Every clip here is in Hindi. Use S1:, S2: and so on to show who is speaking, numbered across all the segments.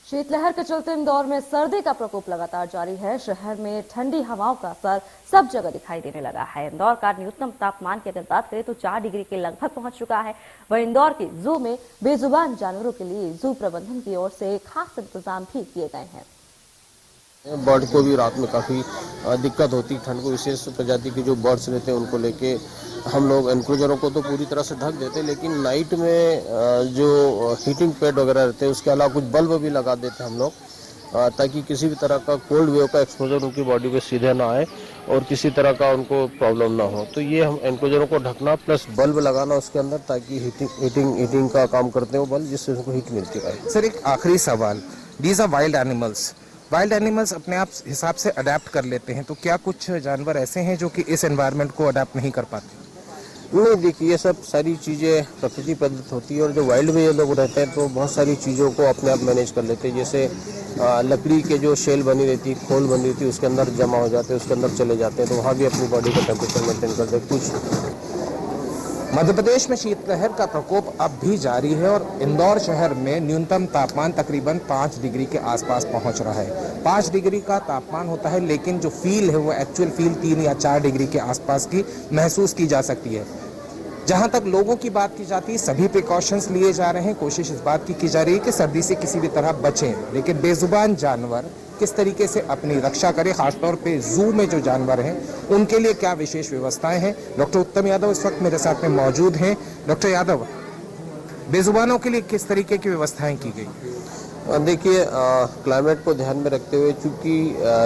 S1: शीतलहर के चलते इंदौर में सर्दी का प्रकोप लगातार जारी है। शहर में ठंडी हवाओं का असर सब जगह दिखाई देने लगा है। इंदौर का न्यूनतम तापमान की अगर बात करें तो 4 डिग्री के लगभग पहुंच चुका है। वहीं इंदौर के जू में बेजुबान जानवरों के लिए जू प्रबंधन की ओर से खास इंतजाम भी किए गए हैं।
S2: बर्ड को भी रात में काफ़ी दिक्कत होती, ठंड को विशेष प्रजाति के जो बर्ड्स रहते हैं उनको लेके हम लोग एनक्लोजरों को तो पूरी तरह से ढक देते हैं, लेकिन नाइट में जो हीटिंग पैड वगैरह रहते हैं उसके अलावा कुछ बल्ब भी लगा देते हैं हम लोग, ताकि किसी भी तरह का कोल्ड वेव का एक्सपोजर उनकी बॉडी पे सीधे ना आए और किसी तरह का उनको प्रॉब्लम ना हो। तो ये हम एनक्लोजरों को ढकना प्लस बल्ब लगाना उसके अंदर, ताकि हीटिंग का काम करते हैं वो बल्ब, जिससे उनको हीट मिलती रहे।
S3: सर, एक आखिरी सवाल, दीज आर वाइल्ड एनिमल्स अपने आप हिसाब से अडेप्ट कर लेते हैं, तो क्या कुछ जानवर ऐसे हैं जो कि इस एनवायरनमेंट को अडेप्ट नहीं कर पाते?
S2: नहीं, देखिए ये सब सारी चीज़ें प्रकृति प्रदत्त होती है और जो वाइल्ड में ये लोग रहते हैं तो बहुत सारी चीज़ों को अपने आप मैनेज कर लेते हैं। जैसे लकड़ी के जो शेल बनी रहती है, खोल बनी रहती है, उसके अंदर जमा हो जाते हैं, उसके अंदर चले जाते हैं, तो वहाँ भी अपनी बॉडी का टेम्परेचर मेंटेन करते हैं। कुछ
S3: मध्य प्रदेश में शीतलहर का प्रकोप अब भी जारी है और इंदौर शहर में न्यूनतम तापमान तकरीबन 5 डिग्री के आसपास पहुंच रहा है। 5 डिग्री का तापमान होता है, लेकिन जो फील है वो एक्चुअल फील 3 या 4 डिग्री के आसपास की महसूस की जा सकती है। जहां तक लोगों की बात की जाती है, सभी प्रिकॉशंस लिए जा रहे हैं, कोशिश इस बात की जा रही है कि सर्दी से किसी भी तरह बचें, लेकिन बेजुबान जानवर किस तरीके से अपनी रक्षा करें, खासतौर पे जू में जो जानवर हैं उनके लिए क्या विशेष व्यवस्थाएं हैं। डॉक्टर उत्तम यादव इस वक्त मेरे साथ में मौजूद हैं। डॉक्टर यादव, बेजुबानों के लिए किस तरीके की व्यवस्थाएं की गई?
S2: देखिए, क्लाइमेट को ध्यान में रखते हुए, चूंकि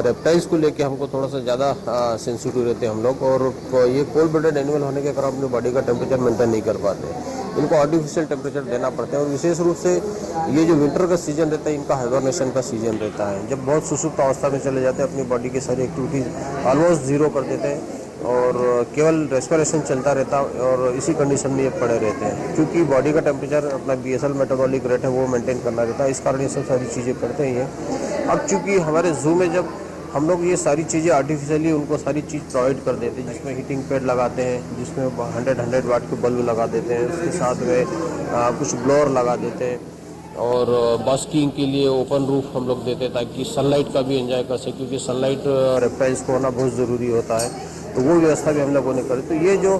S2: रेप्टाइल्स को लेके हमको थोड़ा सा ज़्यादा सेंसिटिव रहते हैं हम लोग, और ये कोल्ड ब्लडेड एनिमल होने के कारण अपनी बॉडी का टेम्परेचर मेंटेन नहीं कर पाते, इनको आर्टिफिशियल टेम्परेचर देना पड़ता है। और विशेष रूप से ये जो विंटर का सीजन रहता है, इनका हाइबरनेशन का सीजन रहता है, जब बहुत सुसुप्त अवस्था में चले जाते हैं, अपनी बॉडी की सारी एक्टिविटीज़ ऑलमोस्ट जीरो कर देते हैं और केवल रेस्पिरेशन चलता रहता है और इसी कंडीशन में ये पड़े रहते हैं। क्योंकि बॉडी का टेम्परेचर अपना बेसल मेटाबॉलिक रेट है वो मेंटेन करना रहता है, इस कारण ये सब सारी चीज़ें करते ही हैं। अब चूंकि हमारे जू में जब हम लोग ये सारी चीज़ें आर्टिफिशियली उनको सारी चीज़ प्रोवाइड कर देते हैं, जिसमें हीटिंग पैड लगाते हैं, जिसमें 100 वाट के बल्ब लगा देते हैं, उसके साथ में कुछ ब्लोअर लगा देते हैं और बास्किंग के लिए ओपन रूफ हम लोग देते हैं, ताकि सनलाइट का भी एंजॉय कर सकें, क्योंकि सनलाइट रेप्टाइल्स को होना बहुत ज़रूरी होता है, तो वो व्यवस्था भी हम लोगों ने करी। तो ये जो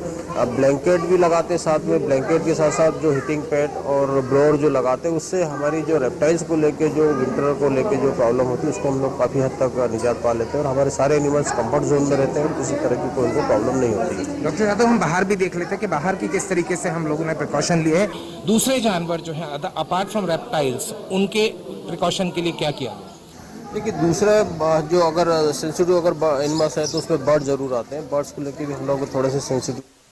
S2: ब्लैंकेट भी लगाते हैं, साथ में ब्लैंकेट के साथ साथ जो हीटिंग पैड और ब्लोअर जो लगाते हैं, उससे हमारी जो रेप्टाइल्स को लेके, जो विंटर को लेके जो प्रॉब्लम होती है, उसको हम लोग काफ़ी हद तक निजात पा लेते हैं और हमारे सारे एनिमल्स कंफर्ट जोन में रहते हैं और किसी तरह की कोई उनको प्रॉब्लम नहीं होती है।
S3: डॉक्टर यादव, हम बाहर भी देख लेते हैं कि बाहर की किस तरीके से हम लोगों ने प्रिकॉशन लिए हैं। दूसरे जानवर जो है अपार्ट फ्रॉम रेप्टाइल्स, उनके प्रिकॉशन के लिए क्या किया?
S2: देखिए, दूसरा जो अगर सेंसिटिव अगर एनिमल्स है तो उसमें बर्ड जरूर आते हैं, बर्ड्स को लेके भी हम लोग थोड़े से सेंसिटिव